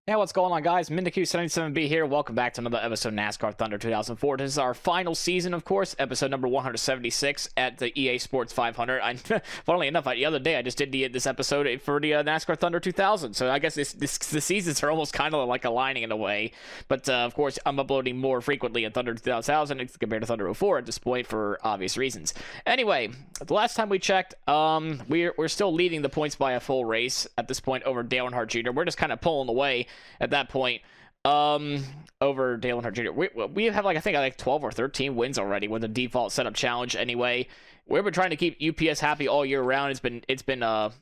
Hey, what's going on, guys? MindaQ77B here. Welcome back to another episode of NASCAR Thunder 2004. This is our final season, of course, episode number 176 at the EA Sports 500. Funnily enough, the other day I just did this episode for the NASCAR Thunder 2000. So I guess the seasons are almost kind of like aligning in a way. But of course, I'm uploading more frequently in Thunder 2000 compared to Thunder 04 at this point for obvious reasons. Anyway, the last time we checked, we're still leading the points by a full race at this point over Dale Earnhardt Jr. We're just kind of pulling away at that point over Dale Earnhardt Jr. We have I think 12 or 13 wins already with the default setup challenge. Anyway, we've been trying to keep UPS happy all year round. It's been a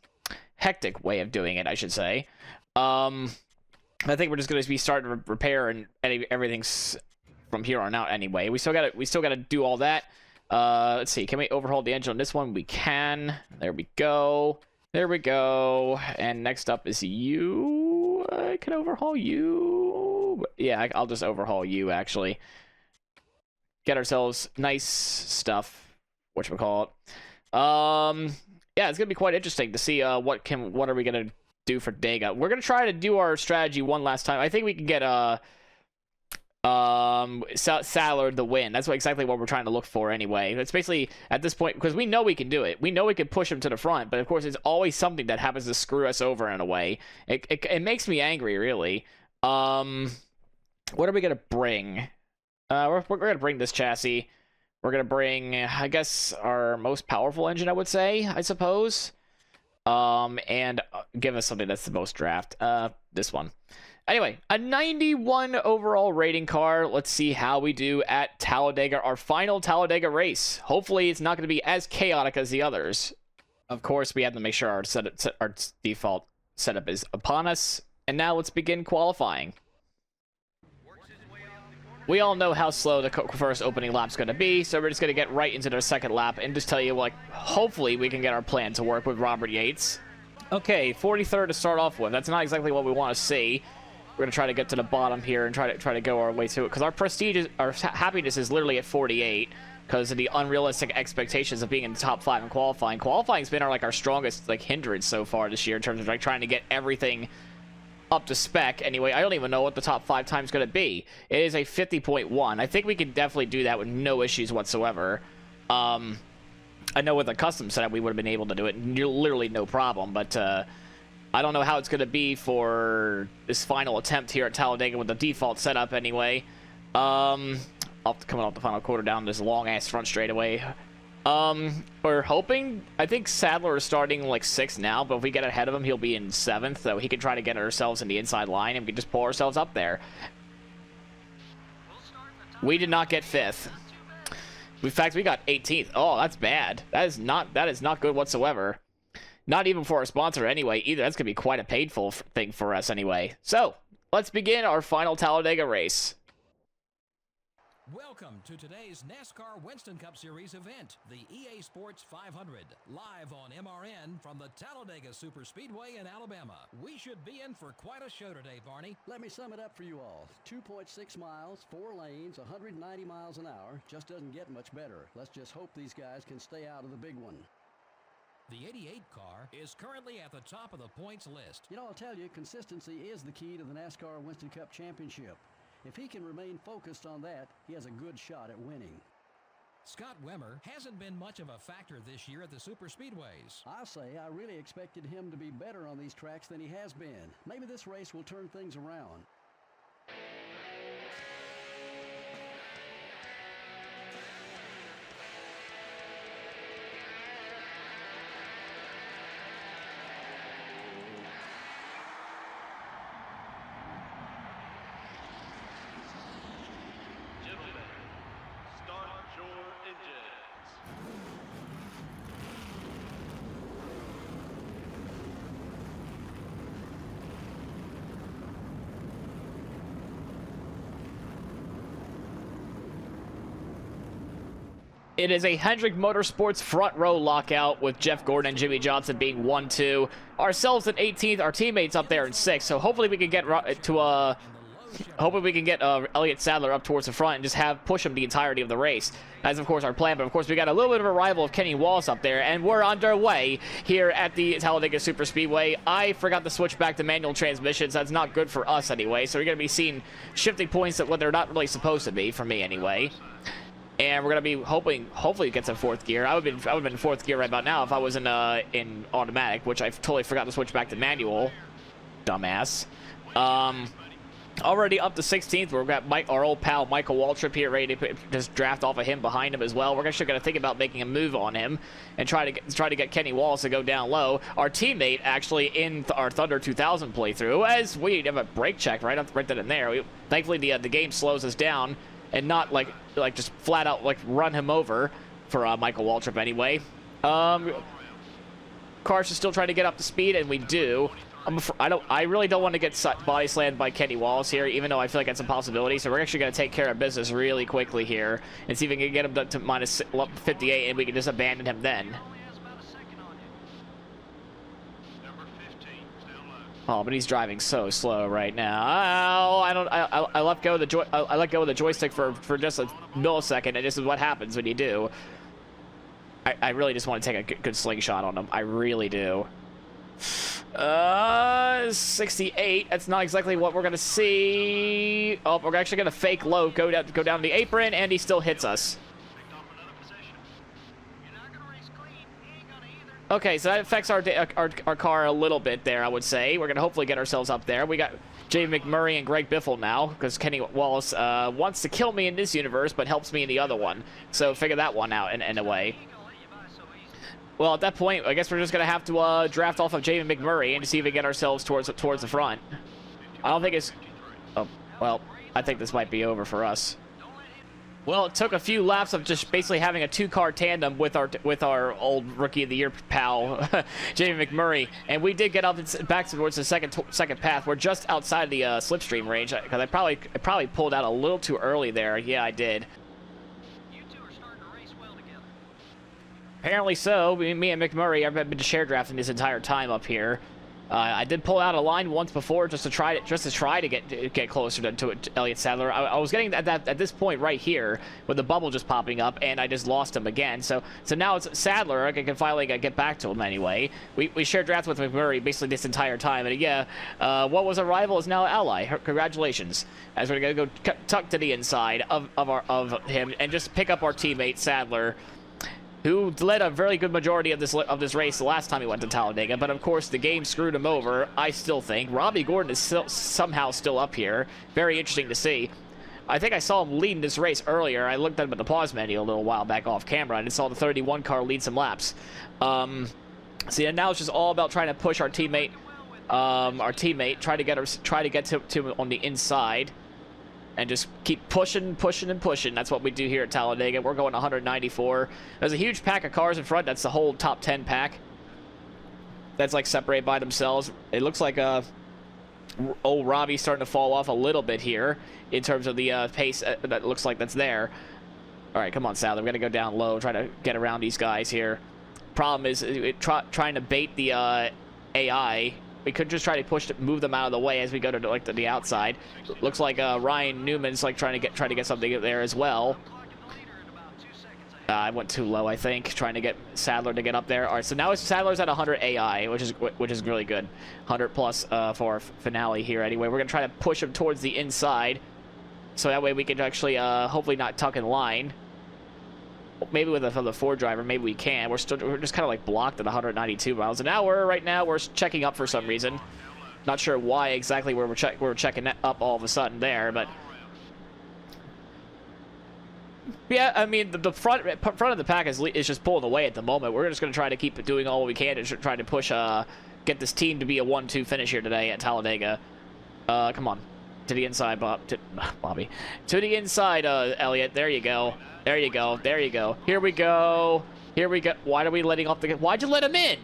hectic way of doing it, I should say. I think we're just going to be starting to repair and everything's from here on out anyway. We still got to do all that. Let's see, can we overhaul the engine on this one? We can. There we go. And next up is you. I can overhaul you. Yeah, I'll just overhaul you, actually. Get ourselves nice stuff. Whatchamacallit. Yeah, it's gonna be quite interesting to see what are we gonna do for Dega. We're gonna try to do our strategy one last time. I think we can get Sadler the win. That's exactly what we're trying to look for anyway. It's basically at this point, because we know we can do it. We know we can push him to the front, but of course it's always something that happens to screw us over in a way. It makes me angry, really. What are we gonna bring? We're gonna bring this chassis. We're gonna bring, I guess, our most powerful engine, I suppose. And give us something that's the most draft. This one. Anyway, a 91 overall rating car. Let's see how we do at Talladega, our final Talladega race. Hopefully, it's not going to be as chaotic as the others. Of course, we have to make sure our default setup is upon us. And now let's begin qualifying. We all know how slow the first opening lap's going to be, so we're just going to get right into the second lap and just tell you, hopefully we can get our plan to work with Robert Yates. Okay, 43rd to start off with. That's not exactly what we want to see. We're going to try to get to the bottom here and try to go our way to it, because our happiness is literally at 48 because of the unrealistic expectations of being in the top 5 in qualifying. Qualifying's been our strongest hindrance so far this year in terms of trying to get everything up to spec. Anyway, I don't even know what the top 5 time's going to be. It is a 50.1. I think we can definitely do that with no issues whatsoever. I know with a custom setup we would have been able to do it literally no problem, but I don't know how it's going to be for this final attempt here at Talladega with the default setup anyway. Coming off the final quarter down this long-ass front straightaway. We're hoping, I think Sadler is starting 6th now, but if we get ahead of him, he'll be in 7th, so he can try to get ourselves in the inside line and we can just pull ourselves up there. We did not get 5th. In fact, we got 18th. Oh, that's bad. That is not good whatsoever. Not even for our sponsor anyway, either. That's going to be quite a painful thing for us anyway. So, let's begin our final Talladega race. Welcome to today's NASCAR Winston Cup Series event, the EA Sports 500, live on MRN from the Talladega Superspeedway in Alabama. We should be in for quite a show today, Barney. Let me sum it up for you all. 2.6 miles, 4 lanes, 190 miles an hour. Just doesn't get much better. Let's just hope these guys can stay out of the big one. The 88 car is currently at the top of the points list. You know, I'll tell you, consistency is the key to the NASCAR Winston Cup Championship. If he can remain focused on that, he has a good shot at winning. Scott Wimmer hasn't been much of a factor this year at the Superspeedways. I'll say I really expected him to be better on these tracks than he has been. Maybe this race will turn things around. It is a Hendrick Motorsports front row lockout with Jeff Gordon and Jimmy Johnson being 1-2. Ourselves at 18th, our teammates up there in 6th. So hopefully we can get to hoping we can get Elliott Sadler up towards the front and just push him the entirety of the race. That's, of course, our plan. But, of course, we got a little bit of a rival of Kenny Wallace up there, and we're underway here at the Talladega Superspeedway. I forgot to switch back to manual transmissions. That's not good for us anyway, so we're going to be seeing shifting points that they're not really supposed to be, for me anyway. And we're going to be hopefully it gets in fourth gear. I would have been in fourth gear right about now if I was in automatic, which I totally forgot to switch back to manual. Dumbass. Already up to 16th. We've got our old pal Michael Waltrip here ready to just draft off of him behind him as well. We're actually going to think about making a move on him and try to get Kenny Wallace to go down low. Our teammate actually in our Thunder 2000 playthrough, as we have a brake check right then and there. Thankfully the game slows us down and not like just flat out like run him over for Michael Waltrip anyway. Cars are still trying to get up to speed, and we do. I really don't want to get body slammed by Kenny Wallace here, even though I feel like that's a possibility. So we're actually going to take care of business really quickly here and see if we can get him to minus 58, and we can just abandon him then. Oh, but he's driving so slow right now. Oh, I let go of the joystick for just a millisecond, and this is what happens when you do. I really just want to take a good slingshot on him. I really do. 68. That's not exactly what we're gonna see. Oh, we're actually gonna fake low, go down the apron, and he still hits us. Okay, so that affects our car a little bit there, I would say. We're gonna hopefully get ourselves up there. We got Jay McMurray and Greg Biffle now, because Kenny Wallace wants to kill me in this universe, but helps me in the other one. So figure that one out in a way. Well, at that point, I guess we're just going to have to draft off of Jamie McMurray and to see if we get ourselves towards the front. I don't think it's... Oh, well, I think this might be over for us. Well, it took a few laps of just basically having a two-car tandem with our old Rookie of the Year pal, Jamie McMurray, and we did get up back towards the second path. We're just outside the slipstream range, because I probably pulled out a little too early there. Yeah, I did. Apparently so. Me and McMurray have been share drafting this entire time up here. I did pull out a line once before just to try to get closer to Elliott Sadler. I was getting at this point right here with the bubble just popping up, and I just lost him again. So now it's Sadler. I can finally get back to him anyway. We shared draft with McMurray basically this entire time, and yeah, what was a rival is now an ally. Congratulations. As we're gonna go tuck to the inside of him and just pick up our teammate Sadler, who led a very good majority of this race the last time he went to Talladega, but of course the game screwed him over, I still think. Robbie Gordon is somehow still up here. Very interesting to see. I think I saw him leading this race earlier. I looked at him at the pause menu a little while back off camera, and I saw the 31 car lead some laps. See, and now it's just all about trying to push our teammate, try to get to him on the inside. And just keep pushing. That's what we do here at Talladega. We're going 194. There's a huge pack of cars in front. That's the whole top 10 pack. That's like separated by themselves. It looks like old Robbie's starting to fall off a little bit here in terms of the pace that looks like that's there. All right, come on, Sadler. We're going to go down low, try to get around these guys here. Problem is trying to bait the AI. We could just try to move them out of the way as we go to the outside. Looks like Ryan Newman's like trying to get something there as well. I went too low, I think, trying to get Sadler to get up there. All right, so now Sadler's at 100 AI, which is really good. 100 plus for our finale here. Anyway, we're gonna try to push him towards the inside, so that way we can actually hopefully not tuck in line. Maybe with the Ford driver, maybe we can. We're just kind of like blocked at 192 miles an hour right now. We're checking up for some reason. Not sure why exactly we're checking up all of a sudden there, but yeah, I mean the front of the pack is just pulling away at the moment. We're just going to try to keep doing all we can to try to push get this team to be a 1-2 finish here today at Talladega. Come on. To the inside, Bobby. To the inside, Elliott. There you go. There you go. There you go. Here we go. Here we go. Why are we letting off the... Why'd you let him in?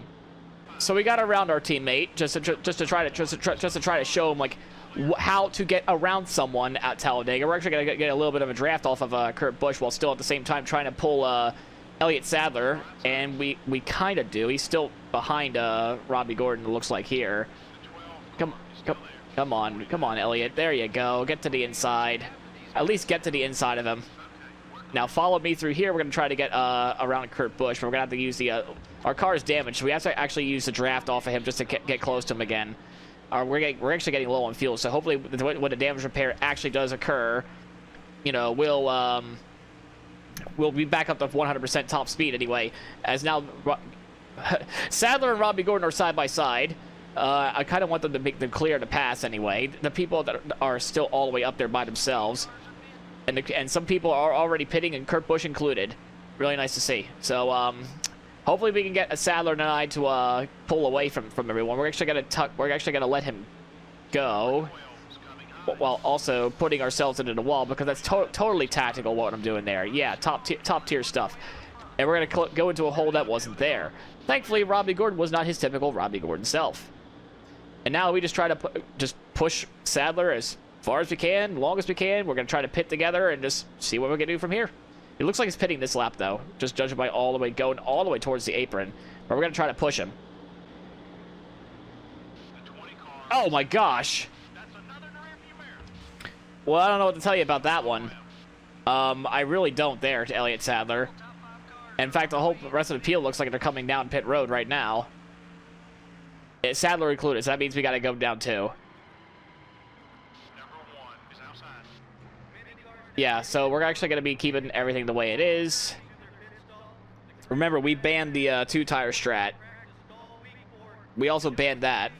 So we got around our teammate just to try to show him like how to get around someone at Talladega. We're actually gonna get a little bit of a draft off of Kurt Busch while still at the same time trying to pull Elliott Sadler, and we kind of do. He's still behind Robbie Gordon. It looks like here. Come. Come on, Elliott. There you go. Get to the inside. At least get to the inside of him. Now follow me through here. We're going to try to get around Kurt Busch, but we're going to have to use the... our car is damaged, so we have to actually use the draft off of him just to get close to him again. We're actually getting low on fuel, so hopefully when the damage repair actually does occur, you know, we'll be back up to 100% top speed anyway. As now, Sadler and Robbie Gordon are side by side. I kind of want them to make them clear to pass anyway. The people that are still all the way up there by themselves. And some people are already pitting, and Kurt Busch included. Really nice to see. So, hopefully we can get a Sadler and I to pull away from everyone. We're actually gonna let him go, while also putting ourselves into the wall, because that's totally tactical what I'm doing there. Yeah, top tier stuff. And we're gonna go into a hole that wasn't there. Thankfully, Robbie Gordon was not his typical Robbie Gordon self. And now we just try to push Sadler as far as we can, long as we can. We're gonna try to pit together and just see what we can do from here. It looks like he's pitting this lap, though, just judging by going all the way towards the apron. But we're going to try to push him. Oh, my gosh. Well, I don't know what to tell you about that one. I really don't there to Elliott Sadler. In fact, the whole rest of the field looks like they're coming down pit road right now. Sadler included, so that means we got to go down, too. Yeah, so we're actually going to be keeping everything the way it is. Remember, we banned the two-tire strat. We also banned that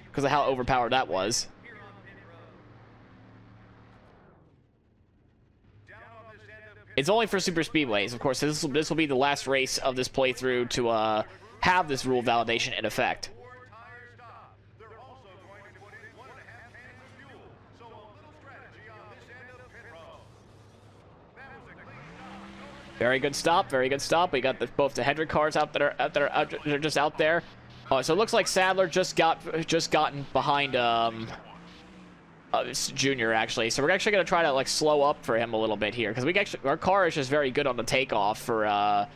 because of how overpowered that was. It's only for super speedways, of course. This will be the last race of this playthrough to have this rule validation in effect. Very good stop. Very good stop. We got both the Hendrick cars out that are just out there. So it looks like Sadler just gotten behind Junior actually. So we're actually gonna try to like slow up for him a little bit here because our car is just very good on the takeoff for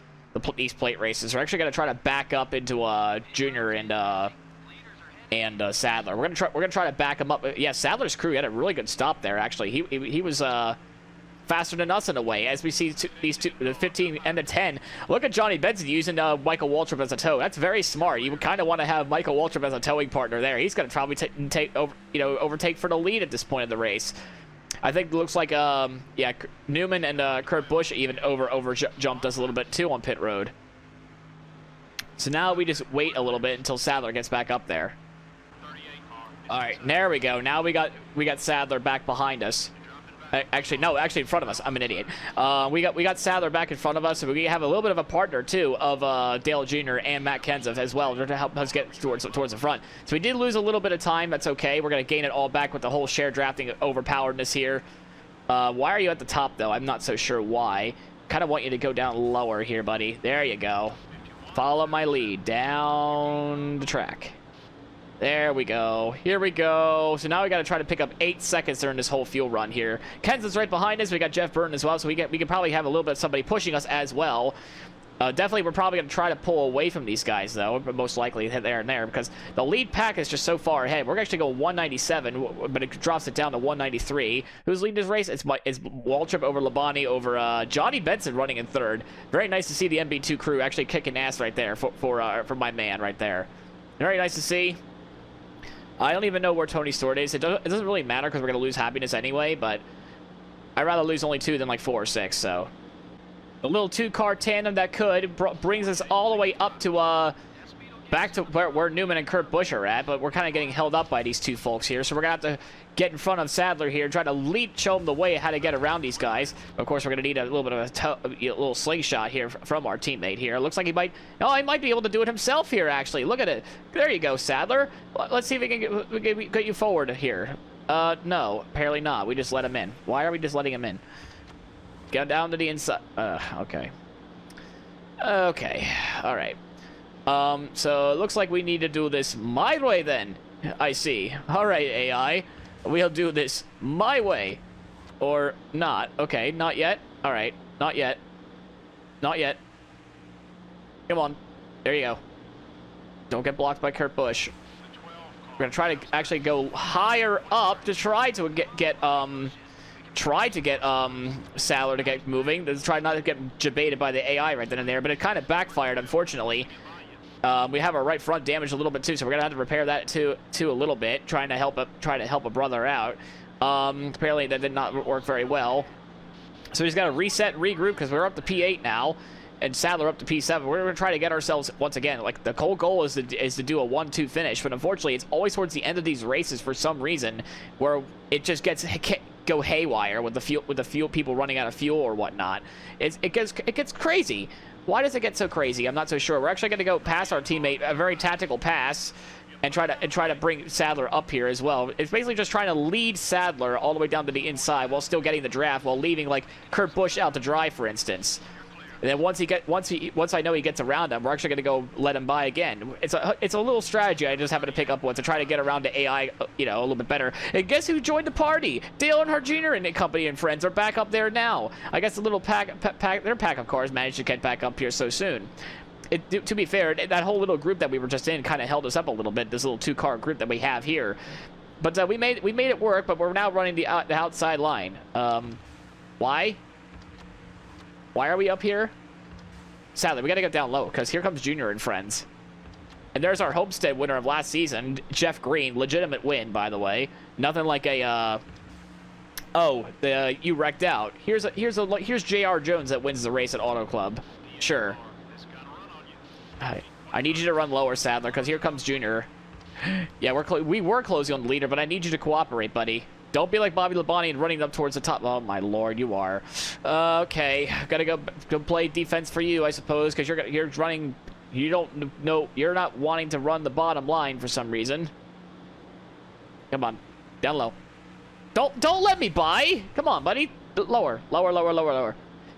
these plate races. We're actually gonna try to back up into Junior and Sadler. We're gonna try to back him up. Yeah, Sadler's crew had a really good stop there. Actually, he was faster than us in a way, as we see the 15 and the 10. Look at Johnny Benson using Michael Waltrip as a tow. That's very smart. You would kind of want to have Michael Waltrip as a towing partner there. He's going to probably overtake for the lead at this point in the race. I think it looks like yeah, Newman and Kurt Busch even jumped us a little bit too on pit road. So now we just wait a little bit until Sadler gets back up there. All right, there we go. Now we got Sadler back behind us. Actually, no, actually in front of us. I'm an idiot. We got Sadler back in front of us, and we have a little bit of a partner too of Dale Jr. and Matt Kenseth as well to help us get towards the front. So we did lose a little bit of time. That's okay. We're gonna gain it all back with the whole share drafting overpoweredness here. Why are you at the top though? I'm not so sure why. Kind of want you to go down lower here, buddy. There you go. Follow my lead down the track. There we go. Here we go. So now we got to try to pick up 8 seconds during this whole fuel run here. Kenseth's right behind us. We got Jeff Burton as well, so we can probably have a little bit of somebody pushing us as well. Definitely, we're probably going to try to pull away from these guys, though, most likely there and there, because the lead pack is just so far ahead. We're actually going 197, but it drops it down to 193. Who's leading this race? It's Waltrip over Labonte over Johnny Benson running in third. Very nice to see the MB2 crew actually kicking ass right there for my man right there. Very nice to see. I don't even know where Tony Stewart is. It doesn't really matter because we're going to lose happiness anyway, but I'd rather lose only 2 than like 4 or 6, so. A little 2-car tandem that brings us all the way up to, back to where Newman and Kurt Busch are at, but we're kind of getting held up by these two folks here, so we're going to have to get in front of Sadler here, try to show him the way how to get around these guys. Of course, we're going to need a little bit of a little slingshot here from our teammate here. It looks like he might be able to do it himself here, actually. Look at it. There you go, Sadler. Let's see if we can get you forward here. No, apparently not. We just let him in. Why are we just letting him in? Go down to the inside. Okay. Okay. All right. So it looks like we need to do this my way then. I see. All right, AI. We'll do this my way. Or not. Okay, not yet. All right. Not yet. Not yet. Come on. There you go. Don't get blocked by Kurt Busch. We're gonna try to actually go higher up to try to get Sadler to get moving. To try not to get jebaited by the AI right then and there, but it kind of backfired, unfortunately. We have our right front damaged a little bit too, so we're gonna have to repair that too a little bit, try to help a brother out. Apparently that did not work very well. So he's got to reset, regroup, because we're up to P8 now, and Sadler up to P7. We're going to try to get ourselves, once again, like, the whole goal is to do a 1-2 finish, but unfortunately, it's always towards the end of these races for some reason, where it just go haywire with the fuel people running out of fuel or whatnot. It gets crazy. Why does it get so crazy? I'm not so sure. We're actually going to go past our teammate, a very tactical pass, and try to bring Sadler up here as well. It's basically just trying to lead Sadler all the way down to the inside while still getting the draft, while leaving like Kurt Busch out to dry, for instance. And then once I know he gets around him, we're actually gonna go let him by again. It's a little strategy I just happen to pick up on to try to get around to AI, you know, a little bit better. And guess who joined the party? Dale Earnhardt Jr. and company and friends are back up there now. I guess the little their pack of cars managed to get back up here so soon. To be fair, that whole little group that we were just in kind of held us up a little bit, this little 2-car group that we have here. But we made it work, but we're now running the outside line. Why? Why are we up here? Sadly, we got to go down low, because here comes Junior and friends. And there's our Homestead winner of last season, Jeff Green. Legitimate win, by the way. Nothing like a, you wrecked out. Here's J.R. Jones that wins the race at Auto Club. Sure. I need you to run lower, Sadler, because here comes Junior. Yeah, we were closing on the leader, but I need you to cooperate, buddy. Don't be like Bobby Labonte and running up towards the top. Oh, my lord, you are. Okay, gotta go play defense for you, I suppose, because you're running... You don't know... You're not wanting to run the bottom line for some reason. Come on. Down low. Don't let me by! Come on, buddy. Lower.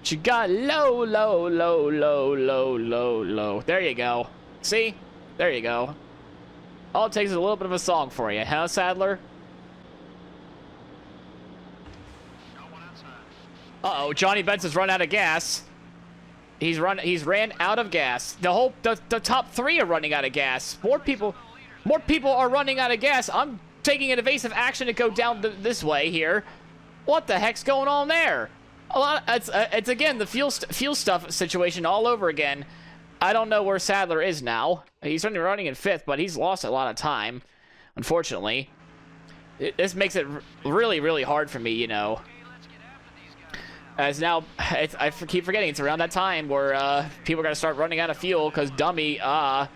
You got low. There you go. See? There you go. All it takes is a little bit of a song for you, huh, Sadler? Uh-oh, Johnny Benson's run out of gas. He's ran out of gas. The top 3 are running out of gas. More people are running out of gas. I'm taking an evasive action to go down this way here. What the heck's going on there? It's again the fuel stuff situation all over again. I don't know where Sadler is now. He's only running in 5th, but he's lost a lot of time, unfortunately. This makes it really, really hard for me, you know. As now, I keep forgetting it's around that time where people are gonna start running out of fuel because dummy, they're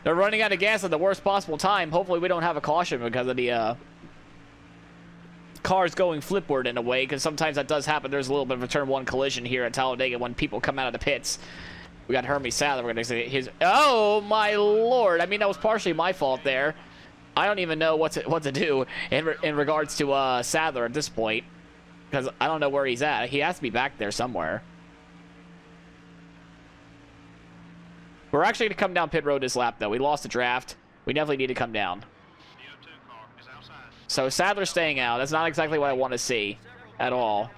running out of gas at the worst possible time. Hopefully, we don't have a caution because of the cars going flipward in a way, because sometimes that does happen. There's a little bit of a turn 1 collision here at Talladega when people come out of the pits. We got Hermie Sadler. We're gonna say his. Oh my lord! I mean, that was partially my fault there. I don't even know what to do in regards to Sadler at this point, because I don't know where he's at. He has to be back there somewhere. We're actually gonna come down pit road this lap though. We lost the draft. We definitely need to come down. So Sadler's staying out. That's not exactly what I want to see at all.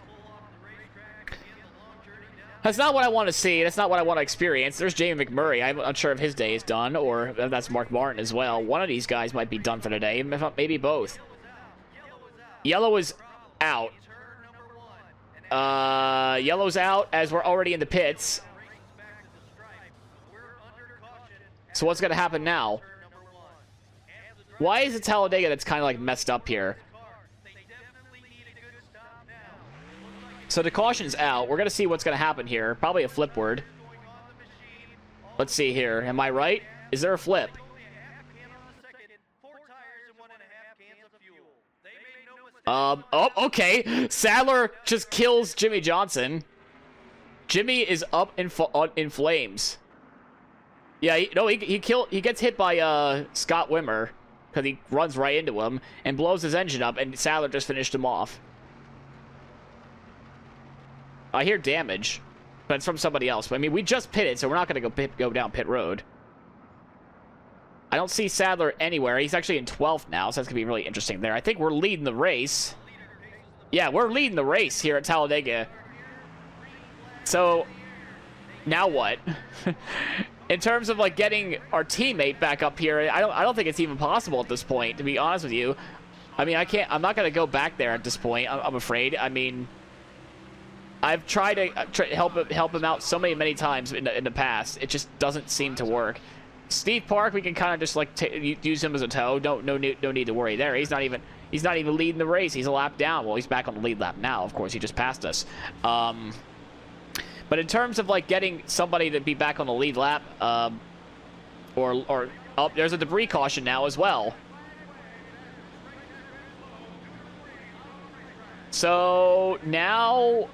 That's not what I want to see. That's not what I want to experience. There's Jamie McMurray. I'm unsure if his day is done, or if that's Mark Martin as well. One of these guys might be done for today, maybe both. Yellow is out. Yellow's out as we're already in the pits. So what's going to happen now? Why is it Talladega that's kind of like messed up here? So the caution's out. We're going to see what's going to happen here. Probably a flip word. Let's see here. Am I right? Is there a flip? Oh, okay. Sadler just kills Jimmy Johnson. Jimmy is up in flames. Yeah, he gets hit by Scott Wimmer because he runs right into him and blows his engine up, and Sadler just finished him off. I hear damage, but it's from somebody else. I mean, we just pitted, so we're not going to go down pit road. I don't see Sadler anywhere. He's actually in 12th now, so that's going to be really interesting there. I think we're leading the race. Yeah, we're leading the race here at Talladega. So, now what? in terms of like getting our teammate back up here, I don't think it's even possible at this point, to be honest with you. I mean, I'm not going to go back there at this point, I'm afraid. I mean, I've tried to help him out so many times in the past. It just doesn't seem to work. Steve Park, we can kind of just like use him as a tow. No need to worry there. He's not even leading the race. He's a lap down. Well, he's back on the lead lap now. Of course, he just passed us. But in terms of like getting somebody to be back on the lead lap, or there's a debris caution now as well. So now,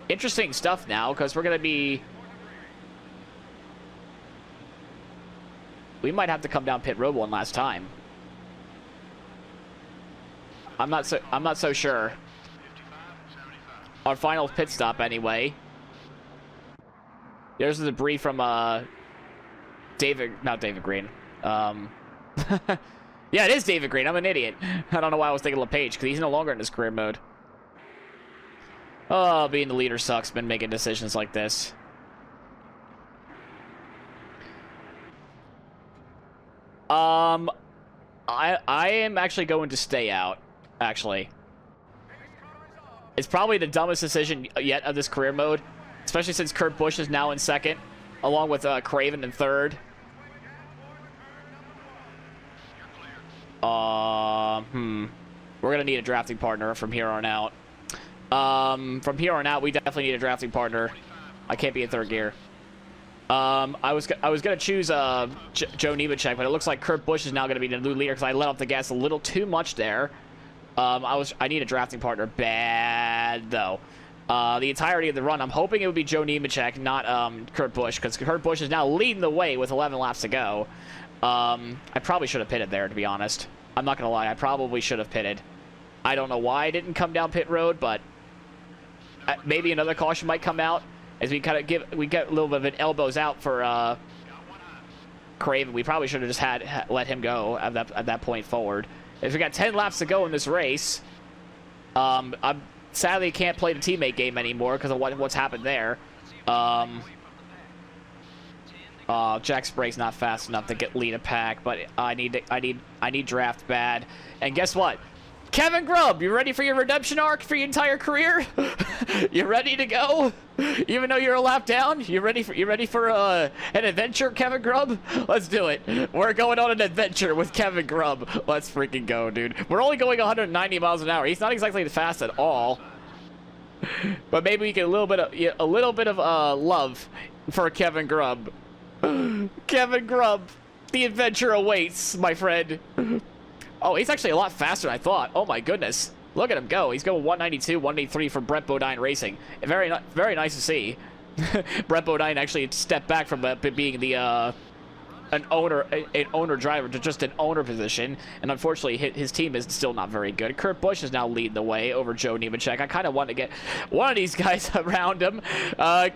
interesting stuff now, because we're gonna be. We might have to come down pit road one last time. I'm not so sure. Our final pit stop anyway. There's the debris from not David Green. Yeah, it is David Green. I'm an idiot. I don't know why I was thinking LePage, because he's no longer in his career mode. Oh, being the leader sucks. Been making decisions like this. I am actually going to stay out, actually. It's probably the dumbest decision yet of this career mode, especially since Kurt Busch is now in second, along with Craven in third. We're gonna need a drafting partner from here on out. From here on out, we definitely need a drafting partner. I can't be in third gear. I was gonna choose Joe Nemechek, but it looks like Kurt Busch is now gonna be the new leader because I let off the gas a little too much there. I need a drafting partner bad though. The entirety of the run, I'm hoping it would be Joe Nemechek, not Kurt Busch, because Kurt Busch is now leading the way with 11 laps to go. I probably should have pitted there, to be honest. I'm not gonna lie, I probably should have pitted. I don't know why I didn't come down pit road, but maybe another caution might come out as we kind of get a little bit of an elbows out for Craven. We probably should have just let him go at that point forward. If we got 10 laps to go in this race, I sadly can't play the teammate game anymore because of what's happened there. Jack Sprague's not fast enough to lead a pack, but I need draft bad. And guess what? Kevin Grubb, you ready for your redemption arc for your entire career? You ready to go? Even though you're a lap down, you ready for an adventure, Kevin Grubb? Let's do it. We're going on an adventure with Kevin Grubb. Let's freaking go, dude. We're only going 190 miles an hour. He's not exactly fast at all. But maybe we get a little bit of love for Kevin Grubb. Kevin Grubb, the adventure awaits, my friend. Oh, he's actually a lot faster than I thought. Oh my goodness. Look at him go. He's going 192, 183 for Brett Bodine Racing. Very nice to see. Brett Bodine actually stepped back from being the an owner driver to just an owner position, and unfortunately his team is still not very good. Kurt Busch is now leading the way over Joe Nemechek. I kind of want to get one of these guys around him.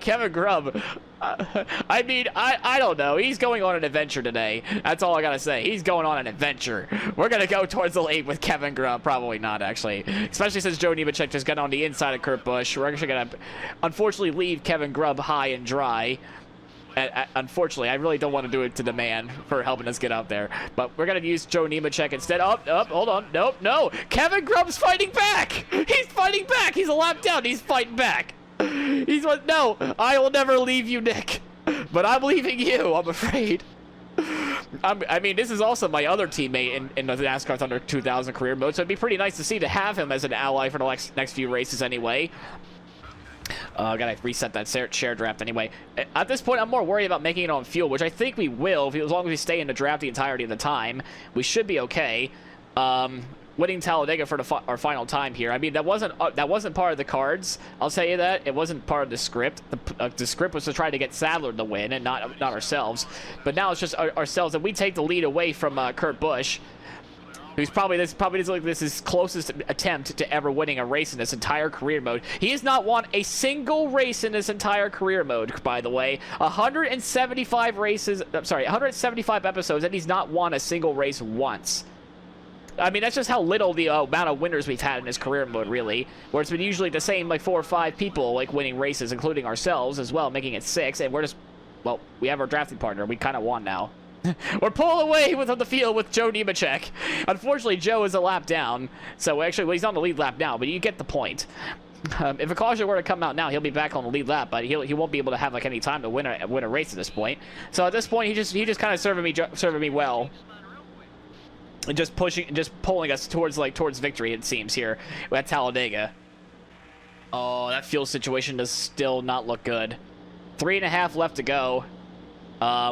Kevin Grubb. I mean, I don't know. He's going on an adventure today. That's all I gotta say. He's going on an adventure. We're gonna go towards the lake with Kevin Grubb. Probably not, actually. Especially since Joe Nemechek just got on the inside of Kurt Busch. We're actually gonna, unfortunately, leave Kevin Grubb high and dry. Unfortunately, I really don't want to do it to the man for helping us get out there. But we're going to use Joe Nemechek instead. Oh, hold on. No. Kevin Grubb's fighting back. He's fighting back. He's a lap down. He's fighting back. No, I will never leave you, Nick. But I'm leaving you, I'm afraid. I mean, this is also my other teammate in the NASCAR Thunder 2000 career mode, so it'd be pretty nice to see to have him as an ally for the next few races anyway. Gotta reset that share draft anyway. At this point, I'm more worried about making it on fuel, which I think we will. As long as we stay in the draft the entirety of the time, we should be okay. Winning Talladega for our final time here. I mean, that wasn't part of the cards. I'll tell you that. It wasn't part of the script. The script was to try to get Sadler to win and not ourselves. But now it's just ourselves, and we take the lead away from Kurt Busch, who's probably his closest attempt to ever winning a race in this entire career mode. He has not won a single race in this entire career mode, by the way. 175 episodes, and he's not won a single race once. I mean, that's just how little the amount of winners we've had in his career mode, really. Where it's been usually the same, like 4 or 5 people, like winning races, including ourselves as well, making it 6, and we're just well, we have our drafting partner. We kind of won now. We're pulling away with the field with Joe Nemechek. Unfortunately, Joe is a lap down. So actually, well, he's on the lead lap now, but you get the point. If a caution were to come out now, he'll be back on the lead lap, but he won't be able to have like any time to win a race at this point. So at this point, he just kind of serving me well, and just pulling us towards victory. It seems here at Talladega. Oh, that fuel situation does still not look good. 3.5 left to go.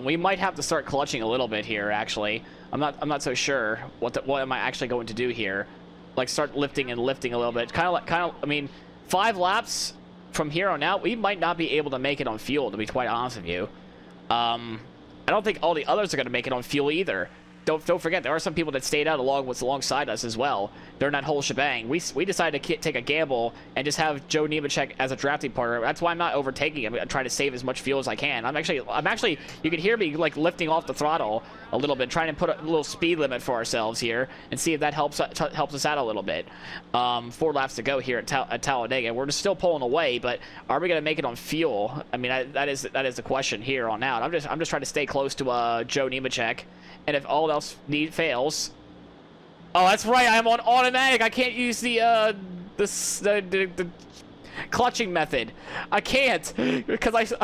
We might have to start clutching a little bit here. Actually, I'm not so sure what am I actually going to do here. Like start lifting a little bit. Kind of. I mean, 5 laps from here on out, we might not be able to make it on fuel. To be quite honest with you, I don't think all the others are going to make it on fuel either. Don't forget, there are some people that stayed out alongside us as well during that whole shebang. We decided to take a gamble and just have Joe Nemechek as a drafting partner. That's why I'm not overtaking him. I'm trying to save as much fuel as I can. I'm actually, you can hear me like lifting off the throttle a little bit, trying to put a little speed limit for ourselves here and see if that helps us out a little bit. 4 laps to go here at Talladega. We're just still pulling away, but are we going to make it on fuel? I mean, that is the question here on out. I'm just trying to stay close to Joe Nemechek. And if all else fails, oh, that's right, I'm on automatic. I can't use the clutching method. I can't because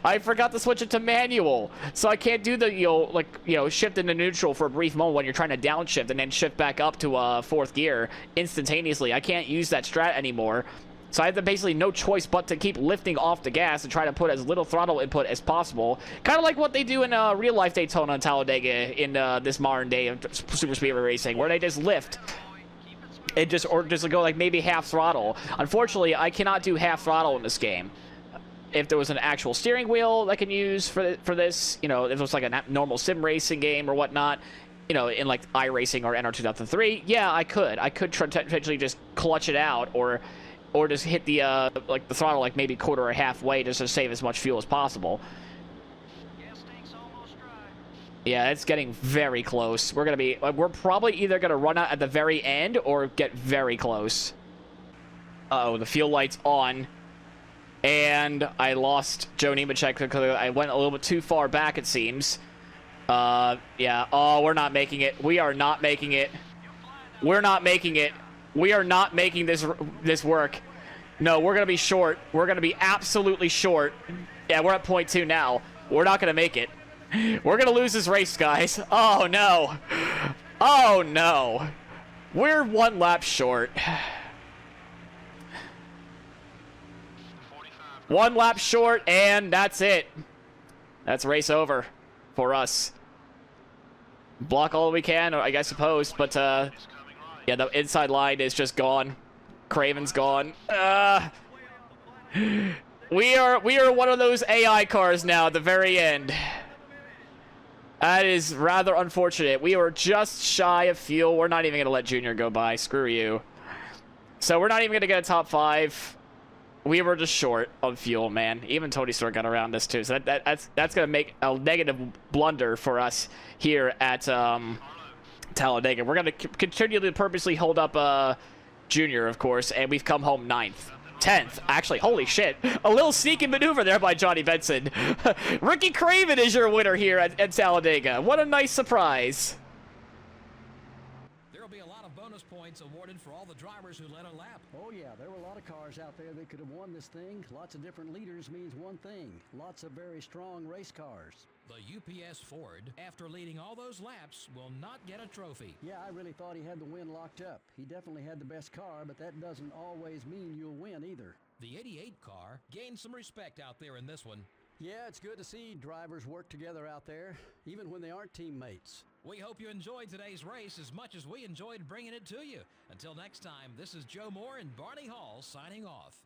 I forgot to switch it to manual, so I can't do the shift into neutral for a brief moment when you're trying to downshift and then shift back up to 4th gear instantaneously. I can't use that strat anymore. So I have basically no choice but to keep lifting off the gas and try to put as little throttle input as possible. Kind of like what they do in real-life Daytona and Talladega in this modern day of super speedway racing, where they just lift and just go like maybe half throttle. Unfortunately, I cannot do half throttle in this game. If there was an actual steering wheel I can use for this, if it was like a normal sim racing game or whatnot, in like iRacing or NR2003, yeah, I could potentially just clutch it out or just hit the the throttle like maybe quarter or halfway just to save as much fuel as possible. Yeah, it's getting very close. We're probably either gonna run out at the very end or get very close. Uh-oh, the fuel light's on. And I lost Joe Nemechek because I went a little bit too far back, it seems. Yeah. Oh, we're not making it. We are not making it. We're not making it. We are not making this work. No, we're going to be short. We're going to be absolutely short. Yeah, we're at 0.2 now. We're not going to make it. We're going to lose this race, guys. Oh, no. Oh, no. We're 1 lap short. 1 lap short, and that's it. That's race over for us. Block all we can, I suppose, but yeah, the inside line is just gone. Craven's gone. We are one of those AI cars now at the very end. That is rather unfortunate. We were just shy of fuel. We're not even going to let Junior go by. Screw you. So we're not even going to get a top 5. We were just short on fuel, man. Even Tony Stewart got around this too. So that's going to make a negative blunder for us here at Talladega. We're going to continue to purposely hold up Junior, of course, and we've come home 9th. 10th, actually. Holy shit. A little sneaky maneuver there by Johnny Benson. Ricky Craven is your winner here at Talladega. What a nice surprise. There will be a lot of bonus points awarded for all the drivers who led a lap. Oh yeah, there were a lot of cars out there that could have won this thing. Lots of different leaders means one thing. Lots of very strong race cars. The UPS Ford, after leading all those laps, will not get a trophy. Yeah, I really thought he had the win locked up. He definitely had the best car, but that doesn't always mean you'll win either. The 88 car gained some respect out there in this one. Yeah, it's good to see drivers work together out there, even when they aren't teammates. We hope you enjoyed today's race as much as we enjoyed bringing it to you. Until next time, this is Joe Moore and Barney Hall signing off.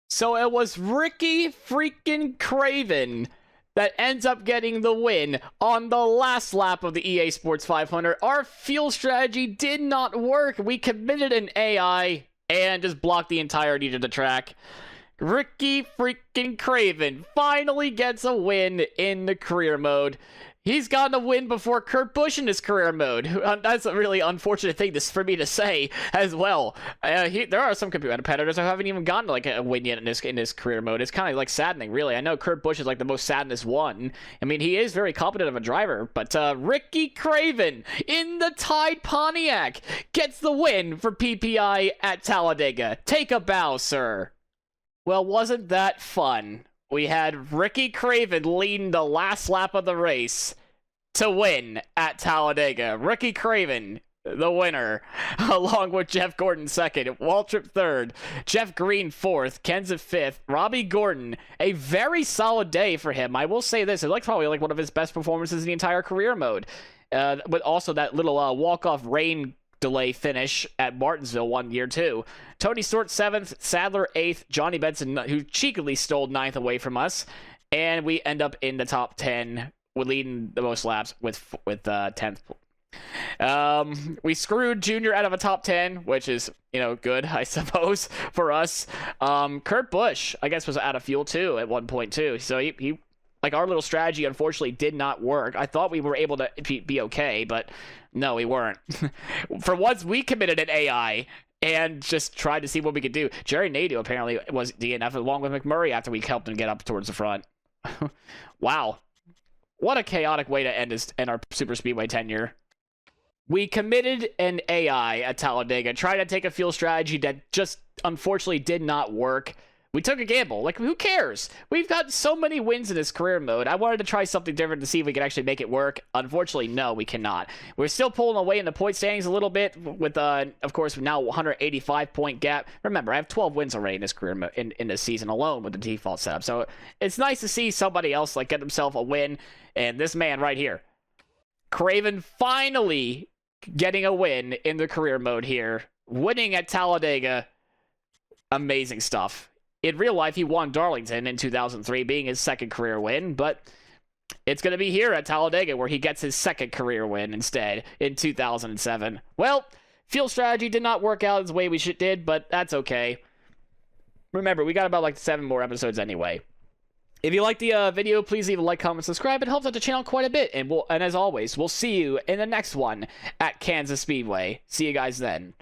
So it was Ricky freaking Craven that ends up getting the win on the last lap of the EA Sports 500. Our fuel strategy did not work. We committed an AI and just blocked the entirety of the track. Ricky freaking Craven finally gets a win in the career mode. He's gotten a win before Kurt Busch in his career mode. That's a really unfortunate thing for me to say as well. There are some competitors who haven't even gotten like a win yet in his career mode. It's kind of like saddening, really. I know Kurt Busch is like the most saddest one. I mean, he is very competent of a driver, but Ricky Craven in the Tide Pontiac gets the win for PPI at Talladega. Take a bow, sir. Well, wasn't that fun? We had Ricky Craven leading the last lap of the race to win at Talladega. Ricky Craven, the winner, along with Jeff Gordon second, Waltrip third, Jeff Green fourth, Kenseth fifth, Robbie Gordon, a very solid day for him. I will say this, it's probably one of his best performances in the entire career mode. But also that little walk-off rain delay finish at Martinsville 1 year too. Tony Stewart 7th, Sadler 8th, Johnny Benson, who cheekily stole 9th away from us, and we end up in the top 10. We're leading the most laps with 10th. We screwed Junior out of a top 10, which is, good, I suppose, for us. Kurt Busch, I guess, was out of fuel too at one point too. So he like, our little strategy, unfortunately, did not work. I thought we were able to be okay, but no, we weren't. For once, we committed an AI and just tried to see what we could do. Jerry Nadeau apparently was DNF along with McMurray after we helped him get up towards the front. Wow. What a chaotic way to end our Super Speedway tenure. We committed an AI at Talladega, tried to take a fuel strategy that just unfortunately did not work. We took a gamble. Like, who cares? We've got so many wins in this career mode. I wanted to try something different to see if we could actually make it work. Unfortunately, no, we cannot. We're still pulling away in the point standings a little bit with, of course, now 185-point gap. Remember, I have 12 wins already in this career in this season alone with the default setup. So it's nice to see somebody else get himself a win. And this man right here, Craven, finally getting a win in the career mode here. Winning at Talladega. Amazing stuff. In real life, he won Darlington in 2003, being his second career win, but it's going to be here at Talladega where he gets his second career win instead in 2007. Well, fuel strategy did not work out as the way we did, but that's okay. Remember, we got about 7 more episodes anyway. If you like the video, please leave a like, comment, subscribe. It helps out the channel quite a bit. And as always, we'll see you in the next one at Kansas Speedway. See you guys then.